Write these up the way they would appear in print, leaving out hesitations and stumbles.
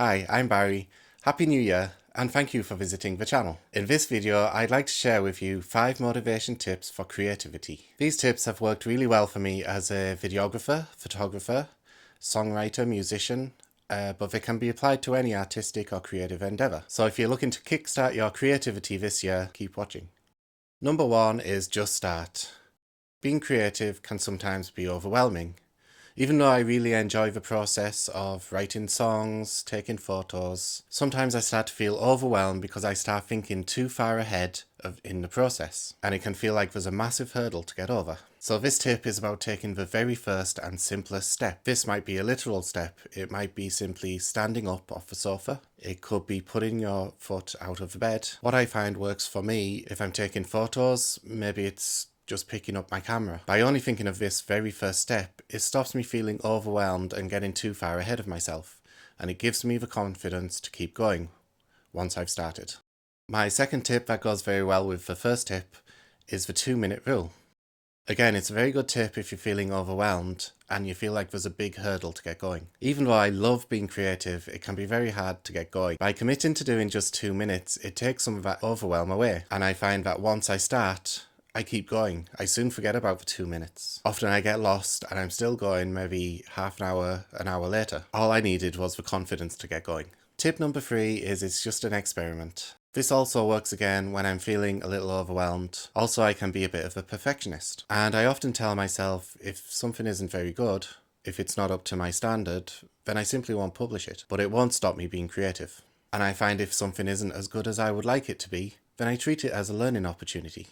Hi, I'm Barry. Happy New Year and thank you for visiting the channel. In this video, I'd like to share with you 5 motivation tips for creativity. These tips have worked really well for me as a videographer, photographer, songwriter, musician, but they can be applied to any artistic or creative endeavour. So if you're looking to kickstart your creativity this year, keep watching. Number 1 is just start. Being creative can sometimes be overwhelming. Even though I really enjoy the process of writing songs, taking photos, sometimes I start to feel overwhelmed because I start thinking too far ahead in the process, and it can feel like there's a massive hurdle to get over. So this tip is about taking the very first and simplest step. This might be a literal step. It might be simply standing up off the sofa. It could be putting your foot out of the bed. What I find works for me, if I'm taking photos, maybe it's just picking up my camera. By only thinking of this very first step, it stops me feeling overwhelmed and getting too far ahead of myself, and it gives me the confidence to keep going once I've started. My second tip that goes very well with the first tip is the 2-minute rule. Again, it's a very good tip if you're feeling overwhelmed and you feel like there's a big hurdle to get going. Even though I love being creative, it can be very hard to get going. By committing to doing just 2 minutes, it takes some of that overwhelm away, and I find that once I start, I keep going. I soon forget about the 2 minutes. Often I get lost and I'm still going maybe half an hour later. All I needed was the confidence to get going. Tip number 3 is it's just an experiment. This also works again when I'm feeling a little overwhelmed. Also, I can be a bit of a perfectionist, and I often tell myself if something isn't very good, if it's not up to my standard, then I simply won't publish it. But it won't stop me being creative. And I find if something isn't as good as I would like it to be, then I treat it as a learning opportunity.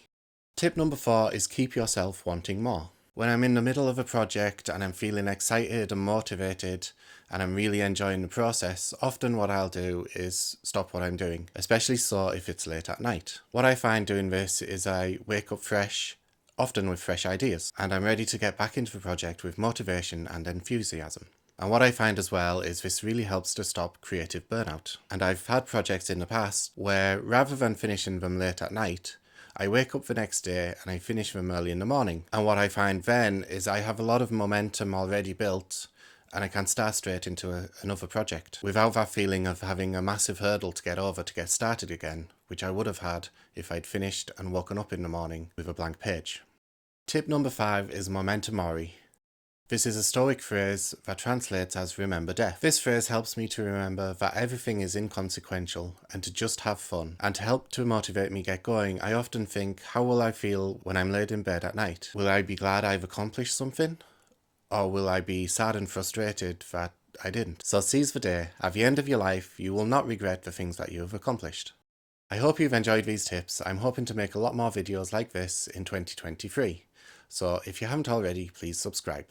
Tip number 4 is keep yourself wanting more. When I'm in the middle of a project and I'm feeling excited and motivated and I'm really enjoying the process, often what I'll do is stop what I'm doing, especially so if it's late at night. What I find doing this is I wake up fresh, often with fresh ideas, and I'm ready to get back into the project with motivation and enthusiasm. And what I find as well is this really helps to stop creative burnout. And I've had projects in the past where rather than finishing them late at night, I wake up the next day and I finish them early in the morning. And what I find then is I have a lot of momentum already built and I can start straight into another project without that feeling of having a massive hurdle to get over to get started again, which I would have had if I'd finished and woken up in the morning with a blank page. Tip number 5 is Momentumari. This is a Stoic phrase that translates as remember death. This phrase helps me to remember that everything is inconsequential and to just have fun. And to help to motivate me get going, I often think, how will I feel when I'm laid in bed at night? Will I be glad I've accomplished something? Or will I be sad and frustrated that I didn't? So seize the day. At the end of your life, you will not regret the things that you have accomplished. I hope you've enjoyed these tips. I'm hoping to make a lot more videos like this in 2023. So if you haven't already, please subscribe.